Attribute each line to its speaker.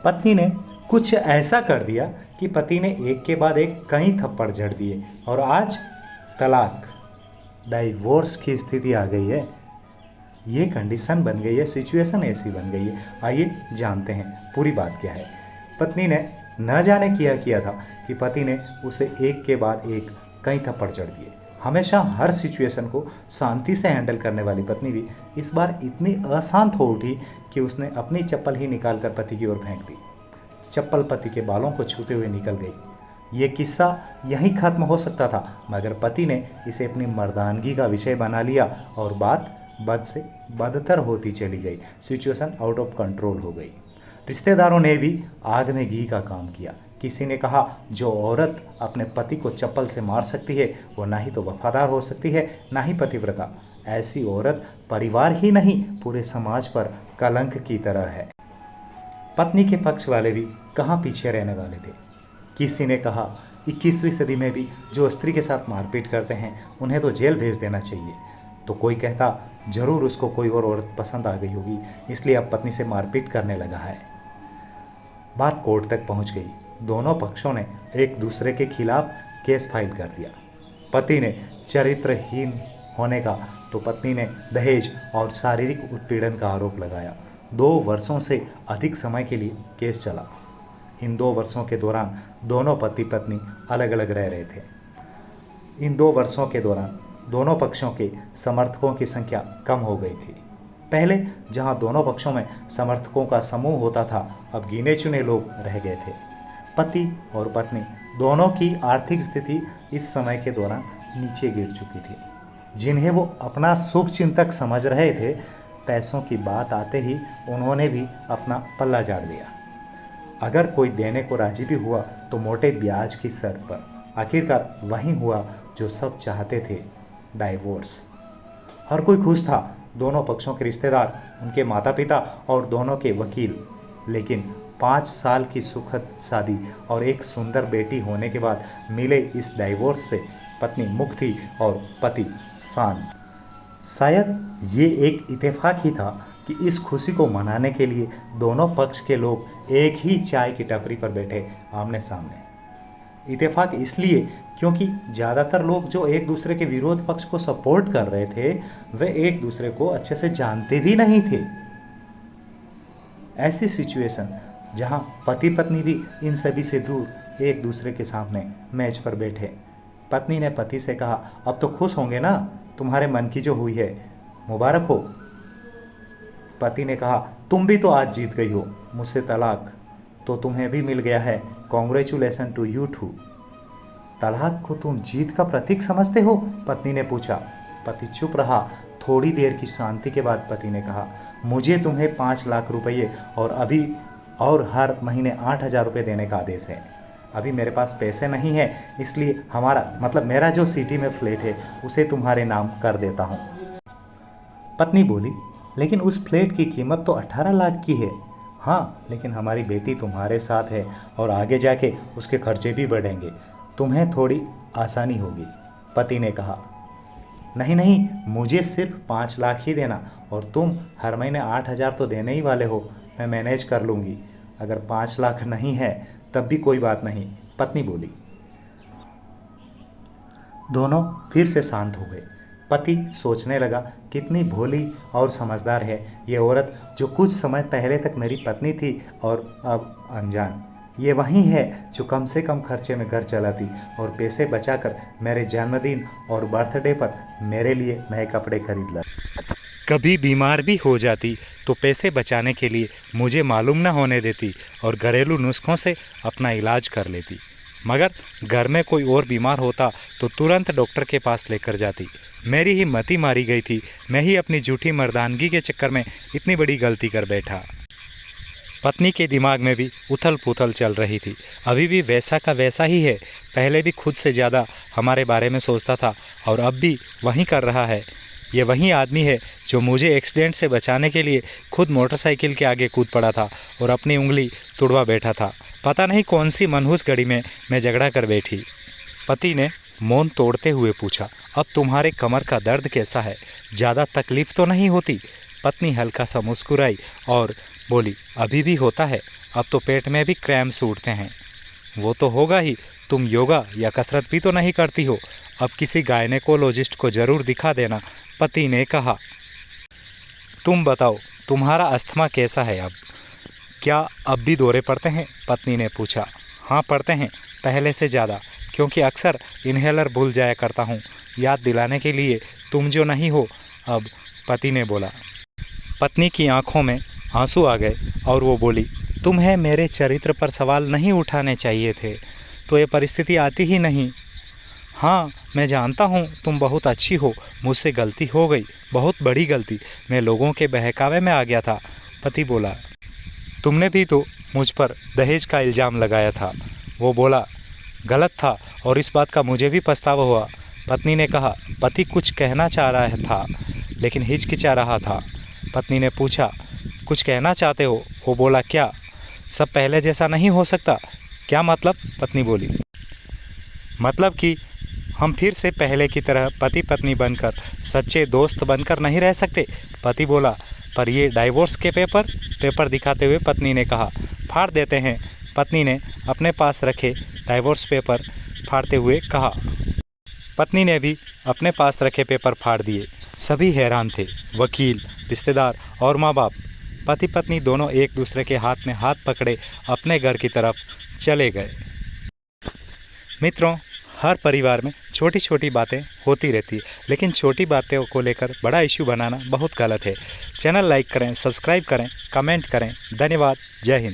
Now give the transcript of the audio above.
Speaker 1: पत्नी ने कुछ ऐसा कर दिया कि पति ने एक के बाद एक कई थप्पड़ जड़ दिए और आज तलाक, डाइवोर्स की स्थिति आ गई है। ये कंडीशन बन गई है, सिचुएशन ऐसी बन गई है। आइए जानते हैं पूरी बात क्या है। पत्नी ने न जाने किया था कि पति ने उसे एक के बाद एक कई थप्पड़ जड़ दिए। हमेशा हर सिचुएशन को शांति से हैंडल करने वाली पत्नी भी इस बार इतनी अशांत हो उठी कि उसने अपनी चप्पल ही निकालकर पति की ओर फेंक दी। चप्पल पति के बालों को छूते हुए निकल गई। ये किस्सा यहीं खत्म हो सकता था, मगर पति ने इसे अपनी मर्दानगी का विषय बना लिया और बात बद से बदतर होती चली गई। सिचुएशन आउट ऑफ कंट्रोल हो गई। रिश्तेदारों ने भी आग में घी का काम किया। किसी ने कहा, जो औरत अपने पति को चप्पल से मार सकती है वो ना ही तो वफादार हो सकती है, ना ही पतिव्रता। ऐसी औरत परिवार ही नहीं पूरे समाज पर कलंक की तरह है। पत्नी के पक्ष वाले भी कहाँ पीछे रहने वाले थे। किसी ने कहा, 21वीं सदी में भी जो स्त्री के साथ मारपीट करते हैं उन्हें तो जेल भेज देना चाहिए। तो कोई कहता, जरूर उसको कोई और औरत पसंद आ गई होगी, इसलिए अब पत्नी से मारपीट करने लगा है। बात कोर्ट तक पहुंच गई। दोनों पक्षों ने एक दूसरे के खिलाफ केस फाइल कर दिया। पति ने चरित्रहीन होने का तो पत्नी ने दहेज और शारीरिक उत्पीड़न का आरोप लगाया। 2 वर्षों से अधिक समय के लिए केस चला। इन 2 वर्षों के दौरान दोनों पति पत्नी अलग अलग रह रहे थे। इन 2 वर्षों के दौरान दोनों पक्षों के समर्थकों की संख्या कम हो गई थी। पहले जहां दोनों पक्षों में समर्थकों का समूह होता था, अब गिने चुने लोग रह गए थे। पति और पत्नी दोनों की आर्थिक स्थिति इस समय के दौरान नीचे गिर चुकी थी। जिन्हें वो अपना शुभ चिंतक समझ रहे थे, पैसों की बात आते ही उन्होंने भी अपना पल्ला झाड़ दिया। अगर कोई देने को राजी भी हुआ तो मोटे ब्याज की शर्त पर। आखिरकार वही हुआ जो सब चाहते थे, डाइवोर्स। हर कोई खुश था, दोनों पक्षों के रिश्तेदार, उनके माता पिता और दोनों के वकील। लेकिन 5 साल की सुखद शादी और एक सुंदर बेटी होने के बाद मिले इस डाइवोर्स से पत्नी मुक्त थी और पति शांत। शायद ये एक इत्तेफाक ही था कि इस खुशी को मनाने के लिए दोनों पक्ष के लोग एक ही चाय की टपरी पर बैठे आमने सामने। इत्तेफाक इसलिए क्योंकि ज़्यादातर लोग जो एक दूसरे के विरोध पक्ष को सपोर्ट कर रहे थे, वे एक दूसरे को अच्छे से जानते भी नहीं थे। ऐसी सिचुएशन जहां पति पत्नी भी इन सभी से दूर एक दूसरे के सामने मेज पर बैठे। पत्नी ने पति से कहा, अब तो खुश होंगे ना, तुम्हारे मन की जो हुई है, मुबारक हो। पति ने कहा, तुम भी तो आज जीत गई हो, मुझसे तलाक तो तुम्हें भी मिल गया है, कॉन्ग्रेचुलेशन टू यू टू। तलाक को तुम जीत का प्रतीक समझते हो? पत्नी ने पूछा। पति चुप रहा। थोड़ी देर की शांति के बाद पति ने कहा, मुझे तुम्हें 5 लाख रुपये और हर महीने 8,000 रुपये देने का आदेश है। अभी मेरे पास पैसे नहीं है, इसलिए मेरा जो सिटी में फ्लैट है उसे तुम्हारे नाम कर देता हूँ। पत्नी बोली, लेकिन उस फ्लैट की कीमत तो 18 लाख की है। हाँ, लेकिन हमारी बेटी तुम्हारे साथ है और आगे जाके उसके खर्चे भी बढ़ेंगे, तुम्हें थोड़ी आसानी होगी। पति ने कहा, नहीं, मुझे सिर्फ 5 लाख ही देना और तुम हर महीने 8,000 तो देने ही वाले हो, मैं मैनेज कर लूँगी। अगर 5 लाख नहीं है तब भी कोई बात नहीं, पत्नी बोली। दोनों फिर से शांत हो गए। पति सोचने लगा, कितनी भोली और समझदार है ये औरत जो कुछ समय पहले तक मेरी पत्नी थी और अब अनजान। ये वही है जो कम से कम खर्चे में घर चलाती और पैसे बचाकर मेरे जन्मदिन और बर्थडे पर मेरे लिए नए कपड़े खरीद लाती। कभी बीमार भी हो जाती तो पैसे बचाने के लिए मुझे मालूम न होने देती और घरेलू नुस्खों से अपना इलाज कर लेती। मगर घर में कोई और बीमार होता तो तुरंत डॉक्टर के पास लेकर जाती। मेरी ही मति मारी गई थी, मैं ही अपनी झूठी मर्दानगी के चक्कर में इतनी बड़ी गलती कर बैठा। पत्नी के दिमाग में भी उथल पुथल चल रही थी। अभी भी वैसा का वैसा ही है। पहले भी खुद से ज़्यादा हमारे बारे में सोचता था और अब भी वही कर रहा है। ये वही आदमी है जो मुझे एक्सीडेंट से बचाने के लिए खुद मोटरसाइकिल के आगे कूद पड़ा था और अपनी उंगली तुड़वा बैठा था। पता नहीं कौन सी मनहूस घड़ी में मैं झगड़ा कर बैठी। पति ने मौन तोड़ते हुए पूछा, अब तुम्हारे कमर का दर्द कैसा है? ज़्यादा तकलीफ तो नहीं होती? पत्नी हल्का सा मुस्कुराई और बोली, अभी भी होता है, अब तो पेट में भी क्रैम्प्स उठते हैं। वो तो होगा ही, तुम योगा या कसरत भी तो नहीं करती हो, अब किसी गायनेकोलॉजिस्ट को जरूर दिखा देना, पति ने कहा। तुम बताओ, तुम्हारा अस्थमा कैसा है अब? क्या अब भी दौरे पड़ते हैं? पत्नी ने पूछा। हाँ पड़ते हैं, पहले से ज़्यादा, क्योंकि अक्सर इन्हेलर भूल जाया करता हूँ, याद दिलाने के लिए तुम जो नहीं हो अब, पति ने बोला। पत्नी की आंखों में आंसू आ गए और वो बोली, तुम्हें मेरे चरित्र पर सवाल नहीं उठाने चाहिए थे, तो ये परिस्थिति आती ही नहीं। हाँ मैं जानता हूँ तुम बहुत अच्छी हो, मुझसे गलती हो गई, बहुत बड़ी गलती, मैं लोगों के बहकावे में आ गया था, पति बोला। तुमने भी तो मुझ पर दहेज का इल्ज़ाम लगाया था, वो बोला। गलत था और इस बात का मुझे भी पछतावा हुआ, पत्नी ने कहा। पति कुछ कहना चाह रहा था लेकिन हिचकिचा रहा था। पत्नी ने पूछा, कुछ कहना चाहते हो? वो बोला, क्या सब पहले जैसा नहीं हो सकता? क्या मतलब? पत्नी बोली। मतलब कि हम फिर से पहले की तरह पति पत्नी बनकर, सच्चे दोस्त बनकर नहीं रह सकते, पति बोला। पर ये डाइवोर्स के पेपर दिखाते हुए पत्नी ने कहा। फाड़ देते हैं, पत्नी ने अपने पास रखे डाइवोर्स पेपर फाड़ते हुए कहा। पत्नी ने भी अपने पास रखे पेपर फाड़ दिए। सभी हैरान थे, वकील, रिश्तेदार और माँ बाप। पति पत्नी दोनों एक दूसरे के हाथ में हाथ पकड़े अपने घर की तरफ चले गए। मित्रों, हर परिवार में छोटी छोटी बातें होती रहती है, लेकिन छोटी बातों को लेकर बड़ा इश्यू बनाना बहुत गलत है। चैनल लाइक करें, सब्सक्राइब करें, कमेंट करें। धन्यवाद। जय हिंद।